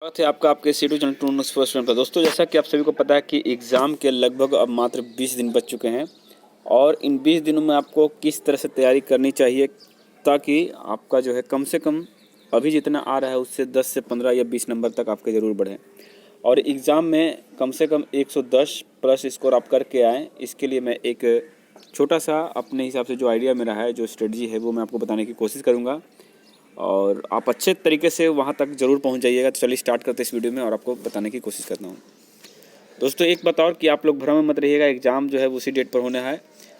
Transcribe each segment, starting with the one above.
स्वागत है आपका आपके सी चैनल टू फर्स्ट पर। दोस्तों, जैसा कि आप सभी को पता है कि एग्ज़ाम के लगभग अब मात्र 20 दिन बच चुके हैं और इन 20 दिनों में आपको किस तरह से तैयारी करनी चाहिए ताकि आपका जो है कम से कम अभी जितना आ रहा है उससे 10 से 15 या 20 नंबर तक आपके ज़रूर बढ़े और एग्ज़ाम में कम से कम 110 प्लस स्कोर आप करके आएँ। इसके लिए मैं एक छोटा सा अपने हिसाब से जो आइडिया मेरा है, जो स्ट्रेटजी है, वो मैं आपको बताने की कोशिश करूँगा और आप अच्छे तरीके से वहाँ तक ज़रूर पहुँच जाइएगा। तो चलिए स्टार्ट करते हैं इस वीडियो में और आपको बताने की कोशिश करता हूँ। दोस्तों, एक बात और कि आप लोग भ्रम में मत रहिएगा, एग्ज़ाम जो है उसी डेट पर होना है।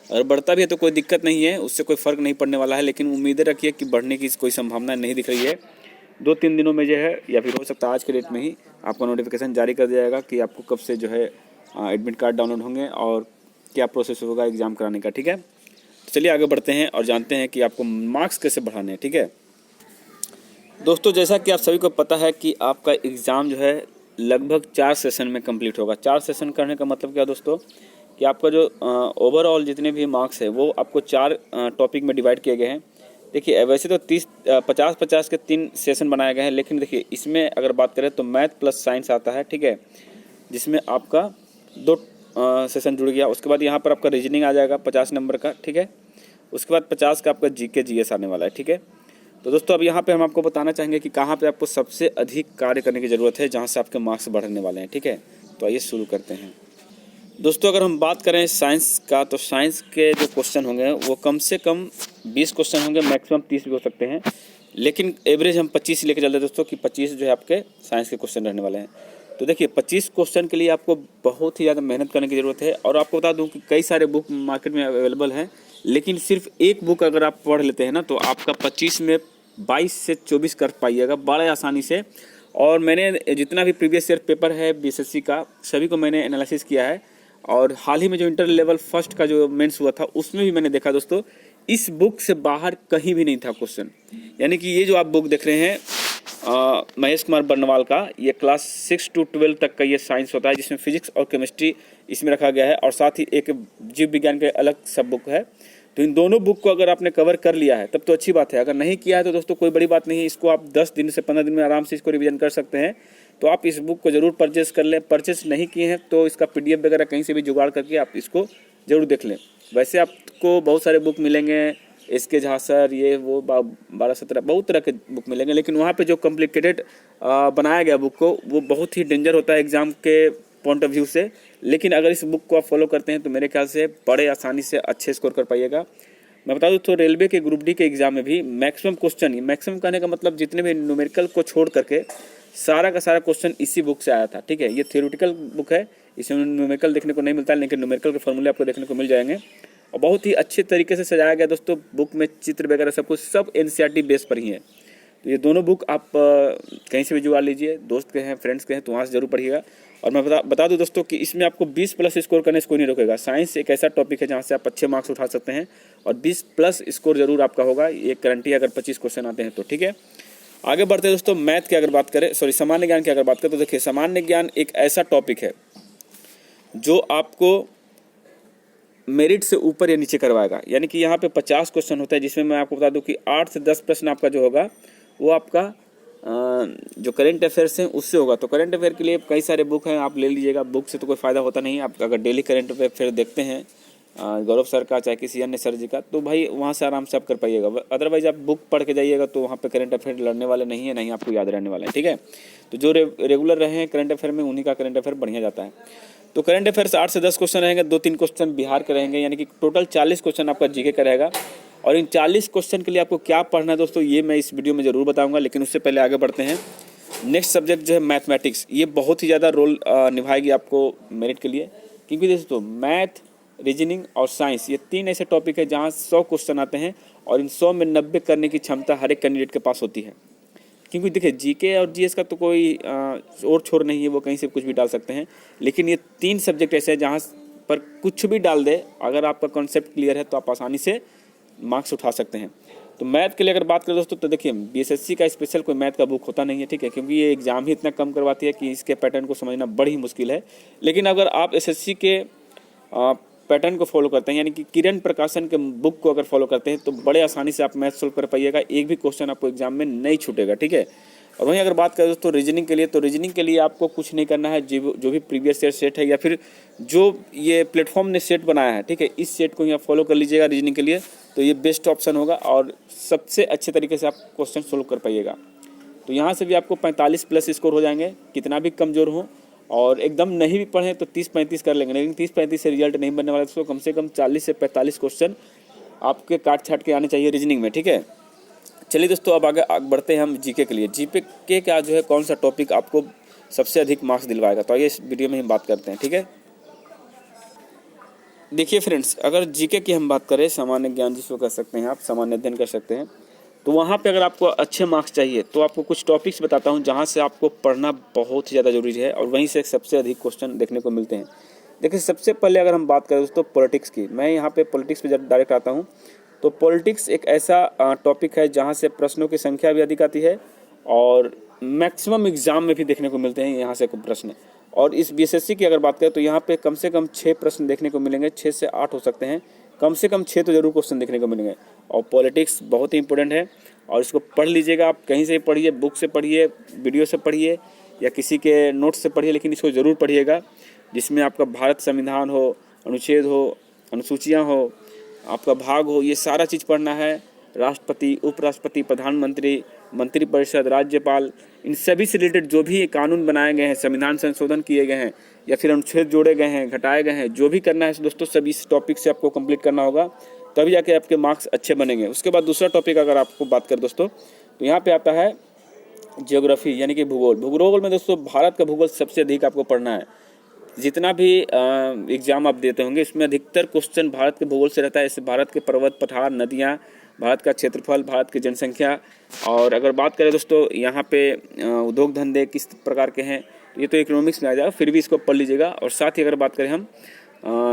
अगर बढ़ता भी है तो कोई दिक्कत नहीं है, उससे कोई फ़र्क नहीं पड़ने वाला है, लेकिन उम्मीदें रखिए कि बढ़ने की कोई संभावना नहीं दिख रही है। 2-3 दिनों में जो है या फिर हो सकता है आज के डेट में ही आपको नोटिफिकेशन जारी कर दिया जाएगा कि आपको कब से जो है एडमिट कार्ड डाउनलोड होंगे और क्या प्रोसेस होगा एग्ज़ाम कराने का। ठीक है, तो चलिए आगे बढ़ते हैं और जानते हैं कि आपको मार्क्स कैसे बढ़ाने हैं। ठीक है दोस्तों, जैसा कि आप सभी को पता है कि आपका एग्ज़ाम जो है लगभग 4 सेशन में कंप्लीट होगा। 4 सेशन करने का मतलब क्या दोस्तों, कि आपका जो ओवरऑल जितने भी मार्क्स है वो आपको 4 टॉपिक में डिवाइड किए गए हैं। देखिए, वैसे तो 50-50 के 3 सेशन बनाए गए हैं, लेकिन देखिए इसमें अगर बात करें तो मैथ प्लस साइंस आता है। ठीक है, जिसमें आपका 2 सेशन जुड़ गया। उसके बाद यहाँ पर आपका रीजनिंग आ जाएगा 50 नंबर का। ठीक है, उसके बाद 50 का आपका जीके जीएस आने वाला है। ठीक है, तो दोस्तों अब यहाँ पे हम आपको बताना चाहेंगे कि कहाँ पे आपको सबसे अधिक कार्य करने की ज़रूरत है, जहाँ से आपके मार्क्स बढ़ने वाले हैं। ठीक है, तो आइए शुरू करते हैं। दोस्तों, अगर हम बात करें साइंस का, तो साइंस के जो क्वेश्चन होंगे वो कम से कम 20 क्वेश्चन होंगे, मैक्सिमम 30 भी हो सकते हैं, लेकिन एवरेज हम 25 लेके चलते हैं दोस्तों कि 25 जो है आपके साइंस के क्वेश्चन रहने वाले हैं। तो देखिए 25 क्वेश्चन के लिए आपको बहुत ही ज़्यादा मेहनत करने की ज़रूरत है और आपको बता दूं कि कई सारे बुक मार्केट में अवेलेबल हैं, लेकिन सिर्फ एक बुक अगर आप पढ़ लेते हैं ना तो आपका 25 में 22 से 24 कर पाइएगा बड़े आसानी से। और मैंने जितना भी प्रीवियस ईयर पेपर है बीएसएससी का, सभी को मैंने एनालिसिस किया है और हाल ही में जो इंटर लेवल फर्स्ट का जो मेंस हुआ था उसमें भी मैंने देखा दोस्तों, इस बुक से बाहर कहीं भी नहीं था क्वेश्चन। यानी कि ये जो आप बुक देख रहे हैं महेश कुमार बर्नवाल का, ये क्लास 6 to 12 तक का ये साइंस होता है, जिसमें फिजिक्स और केमिस्ट्री इसमें रखा गया है और साथ ही एक जीव विज्ञान के अलग सब बुक है। तो इन दोनों बुक को अगर आपने कवर कर लिया है तब तो अच्छी बात है, अगर नहीं किया है तो दोस्तों कोई बड़ी बात नहीं है, इसको आप 10 दिन से 15 दिन में आराम से इसको रिवीजन कर सकते हैं। तो आप इस बुक को ज़रूर परचेस कर लें। परचेस नहीं किए हैं तो इसका पीडीएफ वगैरह कहीं से भी जुगाड़ करके आप इसको ज़रूर देख लें। वैसे आपको बहुत सारे बुक मिलेंगे, इसके झा सर, ये वो 12-17 बहुत तरह के बुक मिलेंगे, लेकिन वहाँ पे जो कॉम्प्लिकेटेड बनाया गया बुक को वो बहुत ही डेंजर होता है एग्ज़ाम के पॉइंट ऑफ व्यू से। लेकिन अगर इस बुक को आप फॉलो करते हैं तो मेरे ख्याल से बड़े आसानी से अच्छे स्कोर कर पाइएगा। मैं बता दूं तो रेलवे के ग्रुप डी के एग्ज़ाम में भी मैक्सिमम क्वेश्चन, मैक्सिमम कहने का मतलब जितने भी न्यूमेरिकल को छोड़ करके सारा का सारा क्वेश्चन इसी बुक से आया था। ठीक है, ये थियोरेटिकल बुक है, इसमें न्यूमेरिकल देखने को नहीं मिलता है, लेकिन न्यूमेरिकल के फॉर्मूले आपको देखने को मिल जाएंगे और बहुत ही अच्छे तरीके से सजाया गया दोस्तों। बुक में चित्र वगैरह सब कुछ सब एनसीईआरटी बेस पर ही है। तो ये दोनों बुक आप कहीं से भी जुड़ा लीजिए, दोस्त के हैं, फ्रेंड्स के हैं, तो वहाँ से जरूर पढ़िएगा। और मैं बता दूं दोस्तों कि इसमें आपको 20 प्लस स्कोर करने से कोई नहीं रोकेगा। साइंस एक ऐसा टॉपिक है जहाँ से आप अच्छे मार्क्स उठा सकते हैं और 20 प्लस स्कोर जरूर आपका होगा, ये गारंटी अगर 25 क्वेश्चन आते हैं तो। ठीक है, आगे बढ़ते हैं दोस्तों। मैथ की अगर बात करें, सामान्य ज्ञान की अगर बात करें तो देखिए सामान्य ज्ञान एक ऐसा टॉपिक है जो आपको मेरिट से ऊपर या नीचे करवाएगा। यानी कि यहाँ पे 50 क्वेश्चन होता है, जिसमें मैं आपको बता दूं कि 8 से 10 प्रश्न आपका जो होगा वो आपका जो करेंट अफेयर्स हैं उससे होगा। तो करेंट अफेयर के लिए कई सारे बुक हैं, आप ले लीजिएगा। बुक से तो कोई फ़ायदा होता नहीं। आप अगर डेली करेंट अफेयर देखते हैं गौरव सर का, चाहे किसी अन्य सर जी का, तो भाई वहाँ से आराम से आप कर पाइएगा। अदरवाइज आप बुक पढ़ के जाइएगा तो वहाँ पे करेंट अफेयर लड़ने वाले नहीं है, नहीं आपको याद रहने वाले हैं। ठीक है, तो जो रेगुलर रहे हैं करंट अफेयर में उन्हीं का करंट अफेयर बढ़िया जाता है। तो करंट अफेयर्स 8 से 10 क्वेश्चन रहेंगे, 2-3 क्वेश्चन बिहार के रहेंगे, यानी कि टोटल 40 क्वेश्चन आपका जीके का रहेगा। और इन 40 क्वेश्चन के लिए आपको क्या पढ़ना है दोस्तों, ये मैं इस वीडियो में ज़रूर बताऊंगा, लेकिन उससे पहले आगे बढ़ते हैं। नेक्स्ट सब्जेक्ट जो है मैथमेटिक्स, ये बहुत ही ज़्यादा रोल निभाएगी आपको मेरिट के लिए, क्योंकि दोस्तों मैथ, रीजनिंग और साइंस ये 3 ऐसे टॉपिक है जहाँ 100 क्वेश्चन आते हैं और इन 100 में 90 करने की क्षमता हर एक कैंडिडेट के पास होती है। क्योंकि देखिए जीके और जीएस का तो कोई और छोर नहीं है, वो कहीं से कुछ भी डाल सकते हैं, लेकिन ये 3 सब्जेक्ट ऐसे हैं जहाँ पर कुछ भी डाल दे, अगर आपका कॉन्सेप्ट क्लियर है तो आप आसानी से मार्क्स उठा सकते हैं। तो मैथ के लिए अगर बात करें दोस्तों तो देखिए बीएसएससी का स्पेशल कोई मैथ का बुक होता नहीं है। ठीक है, क्योंकि ये एग्जाम ही इतना कम करवाती है कि इसके पैटर्न को समझना बड़ी ही मुश्किल है। लेकिन अगर आप एसएससी के पैटर्न को फॉलो करते हैं, यानी कि किरण प्रकाशन के बुक को अगर फॉलो करते हैं तो बड़े आसानी से आप मैथ सोल्व कर पाइएगा। एक भी क्वेश्चन आपको एग्जाम में नहीं छूटेगा। ठीक है, और वहीं अगर बात करें दोस्तों रीजनिंग के लिए, तो रीजनिंग के लिए आपको कुछ नहीं करना है, जो भी प्रीवियस ईयर सेट है या फिर जो ये प्लेटफॉर्म ने सेट बनाया है, ठीक है, इस सेट को ही आप फॉलो कर लीजिएगा रीजनिंग के लिए, तो ये बेस्ट ऑप्शन होगा और सबसे अच्छे तरीके से आप क्वेश्चन सोल्व कर पाइएगा। तो यहाँ से भी आपको 45 प्लस स्कोर हो जाएंगे, कितना भी कमज़ोर हो, और एकदम नहीं भी पढ़ें तो 30-35 कर लेंगे, लेकिन 30-35 से रिजल्ट नहीं बनने वाला। दोस्तों कम से कम 40 से 45 क्वेश्चन आपके काट छाट के आने चाहिए रीजनिंग में, ठीक है। चलिए दोस्तों अब आगे बढ़ते हैं हम जीके के लिए। जीके का जो है कौन सा टॉपिक आपको सबसे अधिक मार्क्स दिलवाएगा, तो आइए इस वीडियो में हम बात करते हैं, ठीक है। देखिए फ्रेंड्स, अगर जीके की हम बात करें, सामान्य ज्ञान जिसको कह सकते हैं आप, सामान्य अध्ययन कर सकते हैं, तो वहाँ पे अगर आपको अच्छे मार्क्स चाहिए तो आपको कुछ टॉपिक्स बताता हूँ जहाँ से आपको पढ़ना बहुत ही ज़्यादा जरूरी है और वहीं से सबसे अधिक क्वेश्चन देखने को मिलते हैं। देखिए सबसे पहले अगर हम बात करें दोस्तों पॉलिटिक्स की, मैं यहाँ पे पॉलिटिक्स पे डायरेक्ट आता हूँ। तो पॉलिटिक्स एक ऐसा टॉपिक है जहाँ से प्रश्नों की संख्या भी अधिक आती है और मैक्सिमम एग्जाम में भी देखने को मिलते हैं यहाँ से प्रश्न। और इस बीएसएससी की अगर बात करें तो यहाँ पे कम से कम 6 प्रश्न देखने को मिलेंगे, 6 से 8 हो सकते हैं, कम से कम 6 तो जरूर क्वेश्चन देखने को मिलेंगे। और पॉलिटिक्स बहुत ही इंपॉर्टेंट है और इसको पढ़ लीजिएगा आप, कहीं से पढ़िए, बुक से पढ़िए, वीडियो से पढ़िए या किसी के नोट से पढ़िए, लेकिन इसको ज़रूर पढ़िएगा जिसमें आपका भारत संविधान हो, अनुच्छेद हो, अनुसूचियाँ हो, आपका भाग हो, ये सारा चीज़ पढ़ना है। राष्ट्रपति, उपराष्ट्रपति, प्रधानमंत्री, मंत्रिपरिषद, राज्यपाल, इन सभी से रिलेटेड जो भी कानून बनाए गए हैं, संविधान संशोधन किए गए हैं या फिर अनुच्छेद जोड़े गए हैं, घटाए गए हैं, जो भी करना है दोस्तों सभी इस टॉपिक से आपको कंप्लीट करना होगा, तभी जाके आपके मार्क्स अच्छे बनेंगे। उसके बाद दूसरा टॉपिक अगर आपको बात करें दोस्तों तो यहाँ पे आता है जियोग्राफी यानी कि भूगोल। भूगोल में दोस्तों भारत का भूगोल सबसे अधिक आपको पढ़ना है। जितना भी एग्जाम आप देते होंगे इसमें अधिकतर क्वेश्चन भारत के भूगोल से रहता है। इससे भारत के पर्वत, पठार, नदियाँ, भारत का क्षेत्रफल, भारत की जनसंख्या, और अगर बात करें दोस्तों यहाँ पे उद्योग धंधे किस प्रकार के हैं, ये तो इकोनॉमिक्स में आ जाएगा, फिर भी इसको पढ़ लीजिएगा। और साथ ही अगर बात करें हम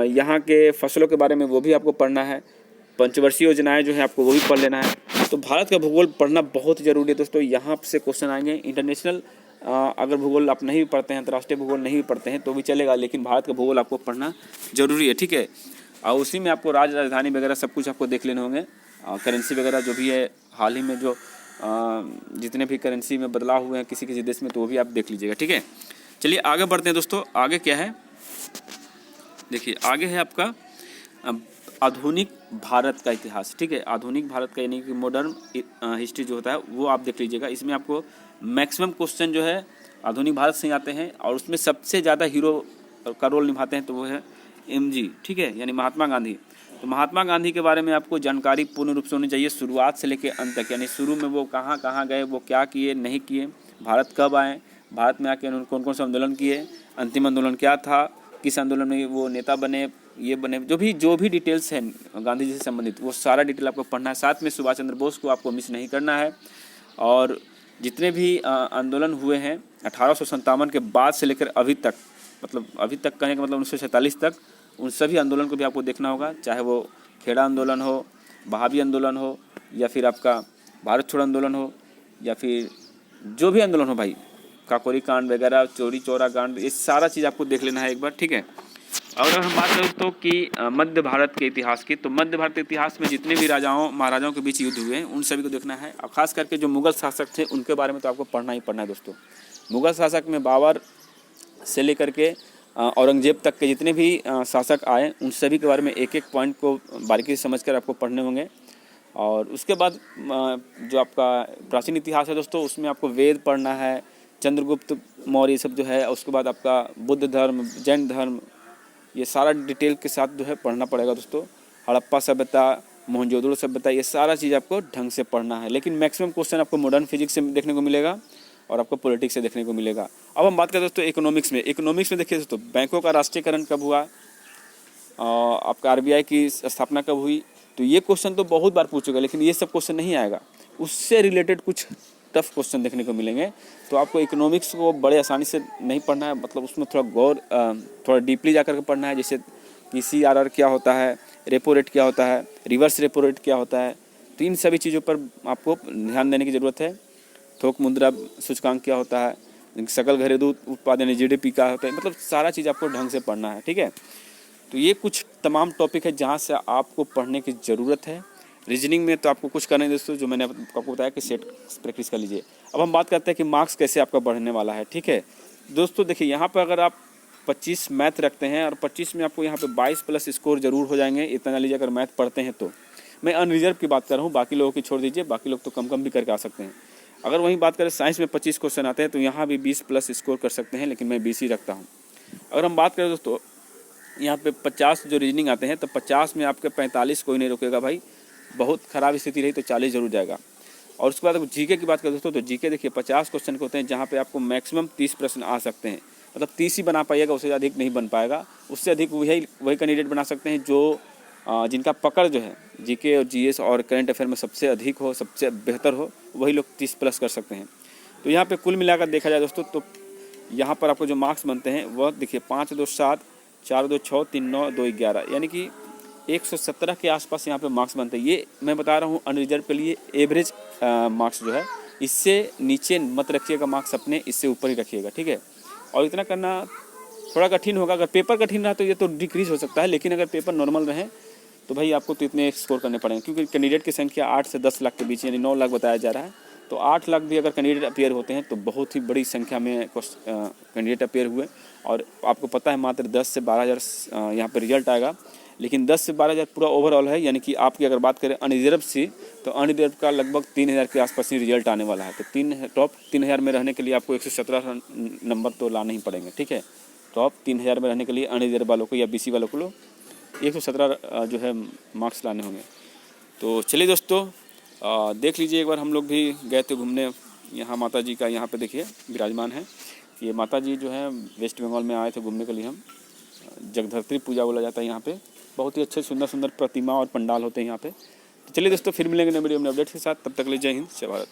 यहाँ के फसलों के बारे में, वो भी आपको पढ़ना है। पंचवर्षीय योजनाएं जो है आपको वो भी पढ़ लेना है। तो भारत का भूगोल पढ़ना बहुत ज़रूरी है दोस्तों। यहाँ से क्वेश्चन आएंगे इंटरनेशनल, अगर भूगोल आप नहीं भी पढ़ते हैं, अंतर्राष्ट्रीय भूगोल नहीं भी पढ़ते हैं तो भी चलेगा, लेकिन भारत का भूगोल आपको पढ़ना जरूरी है, ठीक है। और उसी में आपको राजधानी वगैरह सब कुछ आपको देख लेने होंगे, करेंसी वगैरह जो भी है, हाल ही में जो जितने भी करेंसी में बदलाव हुए हैं किसी किसी देश में, तो वो भी आप देख लीजिएगा, ठीक है। चलिए आगे बढ़ते हैं दोस्तों। आगे क्या है, देखिए आगे है आपका आधुनिक भारत का इतिहास, ठीक है। आधुनिक भारत का यानी कि मॉडर्न हिस्ट्री जो होता है वो आप देख लीजिएगा। इसमें आपको मैक्सिमम क्वेश्चन जो है आधुनिक भारत से आते हैं और उसमें सबसे ज़्यादा हीरो का रोल निभाते हैं तो वो है एमजी, ठीक है, यानी महात्मा गांधी। तो महात्मा गांधी के बारे में आपको जानकारी पूर्ण रूप से होनी चाहिए, शुरुआत से लेकर अंत तक, यानी शुरू में वो कहाँ कहाँ गए, वो क्या किए नहीं किए, भारत कब आए, भारत में आके उन्होंने कौन कौन से आंदोलन किए, अंतिम आंदोलन क्या था, किस आंदोलन में वो नेता बने, ये बने, जो भी डिटेल्स हैं गांधी जी से संबंधित वो सारा डिटेल आपको पढ़ना है। साथ में सुभाष चंद्र बोस को आपको मिस नहीं करना है। और जितने भी आंदोलन हुए हैं 1857 के बाद से लेकर अभी तक, मतलब अभी तक कहने का मतलब 1947 तक, उन सभी आंदोलन को भी आपको देखना होगा, चाहे वो खेड़ा आंदोलन हो, बहावी आंदोलन हो, या फिर आपका भारत छोड़ो आंदोलन हो, या फिर जो भी आंदोलन हो भाई, काकोरी कांड वगैरह, चोरी चौरा कांड, ये सारा चीज़ आपको देख लेना है एक बार, ठीक है। और अगर हम बात करें दोस्तों कि मध्य भारत के इतिहास की, तो मध्य भारत के इतिहास में जितने भी राजाओं महाराजाओं के बीच युद्ध हुए हैं उन सभी को देखना है। और खास करके जो मुगल शासक थे उनके बारे में तो आपको पढ़ना ही पढ़ना है दोस्तों। मुगल शासक में बाबर से लेकर के औरंगजेब तक के जितने भी शासक आए उन सभी के बारे में एक एक पॉइंट को बारीकी से समझ कर आपको पढ़ने होंगे। और उसके बाद जो आपका प्राचीन इतिहास है दोस्तों, उसमें आपको वेद पढ़ना है, चंद्रगुप्त मौर्य सब जो है, उसके बाद आपका बुद्ध धर्म, जैन धर्म, ये सारा डिटेल के साथ जो है पढ़ना पड़ेगा दोस्तों। हड़प्पा सभ्यता, मोहनजोदड़ो सभ्यता, ये सारा चीज़ आपको ढंग से पढ़ना है। लेकिन मैक्सिमम क्वेश्चन आपको मॉडर्न फिजिक्स से देखने को मिलेगा और आपको पॉलिटिक्स से देखने को मिलेगा। अब हम बात करें दोस्तों इकोनॉमिक्स में। इकोनॉमिक्स में देखिए दोस्तों, बैंकों का राष्ट्रीयकरण कब हुआ, आपका आरबीआई की स्थापना कब हुई, तो ये क्वेश्चन तो बहुत बार पूछेगा, लेकिन ये सब क्वेश्चन नहीं आएगा। उससे रिलेटेड कुछ टफ क्वेश्चन देखने को मिलेंगे। तो आपको इकोनॉमिक्स को बड़े आसानी से नहीं पढ़ना है, मतलब उसमें थोड़ा डीपली जा करके पढ़ना है। जैसे कि CRR क्या होता है, रेपो रेट क्या होता है, रिवर्स रेपो रेट क्या होता है, तो इन सभी चीज़ों पर आपको ध्यान देने की ज़रूरत है। थोक मुद्रा सूचकांक क्या होता है, सकल घरेलू उत्पाद यानी GDP क्या होता है, मतलब सारा चीज़ आपको ढंग से पढ़ना है, ठीक है। तो ये कुछ तमाम टॉपिक है जहाँ से आपको पढ़ने की ज़रूरत है। रीजनिंग में तो आपको कुछ करना है दोस्तों, जो मैंने आपको बताया कि सेट प्रैक्टिस कर लीजिए। अब हम बात करते हैं कि मार्क्स कैसे आपका बढ़ने वाला है। ठीक है दोस्तों, देखिए यहाँ पर अगर आप 25 मैथ रखते हैं और 25 में आपको यहाँ पे 22 प्लस स्कोर जरूर हो जाएंगे, इतना जान लीजिए अगर मैथ पढ़ते हैं तो। मैं अनरिजर्व की बात कर रहा हूँ, बाकी लोगों की छोड़ दीजिए, बाकी लोग तो कम कम भी करके आ सकते हैं। अगर वहीं बात करें साइंस में 25 क्वेश्चन आते हैं तो यहाँ भी 20 प्लस स्कोर कर सकते हैं, लेकिन मैं 20 ही रखता हूँ। अगर हम बात करें दोस्तों यहाँ पे 50 जो रीजनिंग आते हैं तो 50 में आपके 45 कोई नहीं रोकेगा भाई, बहुत ख़राब स्थिति रही तो 40 जरूर जाएगा। और उसके बाद जीके की बात करें दोस्तों तो जीके देखिए 50 क्वेश्चन होते हैं जहाँ पे आपको मैक्सिमम 30 प्रश्न आ सकते हैं, मतलब 30 ही बना पाइएगा, उससे अधिक नहीं बन पाएगा। उससे अधिक वही कैंडिडेट बना सकते हैं जो जिनका पकड़ जो है जीके और जीएस और करंट अफेयर में सबसे अधिक हो, सबसे बेहतर हो, वही लोग 30 प्लस कर सकते हैं। तो यहाँ पे कुल मिलाकर देखा जाए दोस्तों तो यहाँ पर आपको जो मार्क्स बनते हैं वह देखिए 5 2 7 4 2 6 3 9 2 11, यानी कि 117 के आसपास यहाँ पे मार्क्स बनते हैं। ये मैं बता रहा हूँ अनरिजर्व के लिए एवरेज मार्क्स जो है, इससे नीचे मत रखिएगा मार्क्स अपने, इससे ऊपर ही रखिएगा। ठीक है, और इतना करना थोड़ा कठिन होगा। अगर पेपर कठिन रहा तो ये तो डिक्रीज हो सकता है, लेकिन अगर पेपर नॉर्मल रहे तो भाई आपको तो इतने स्कोर करने पड़ेंगे, क्योंकि कैंडिडेट की संख्या 8 से 10 लाख के बीच, यानी 9 लाख बताया जा रहा है। तो 8 लाख भी अगर कैंडिडेट अपेयर होते हैं तो बहुत ही बड़ी संख्या में कैंडिडेट अपेयर हुए। और आपको पता है मात्र 10 से 12 हज़ार यहाँ पर रिजल्ट आएगा, लेकिन 10 से 12 हज़ार पूरा ओवरऑल है, यानी कि आपकी अगर बात करें अनरिजर्व से तो अनरिजर्व का लगभग 3000 के आसपास ही रिजल्ट आने वाला है। तो टॉप 3000 में रहने के लिए आपको 117 नंबर तो लाने ही पड़ेंगे। ठीक है, टॉप 3000 में रहने के लिए अनरिजर्व वालों को या बीसी वालों को 117 जो है मार्क्स लाने होंगे। तो चलिए दोस्तों देख लीजिए एक बार, हम लोग भी गए थे घूमने, यहाँ माता जी का यहाँ पे देखिए विराजमान है। ये माता जी जो है वेस्ट बंगाल में आए थे घूमने के लिए। हम जगधरती पूजा बोला जाता है यहाँ पे, बहुत ही अच्छे सुंदर सुंदर प्रतिमा और पंडाल होते हैं यहाँ पे। तो चलिए दोस्तों फिर मिलेंगे नए वीडियो में अपडेट के साथ, तब तक ले जय हिंद जय भारत।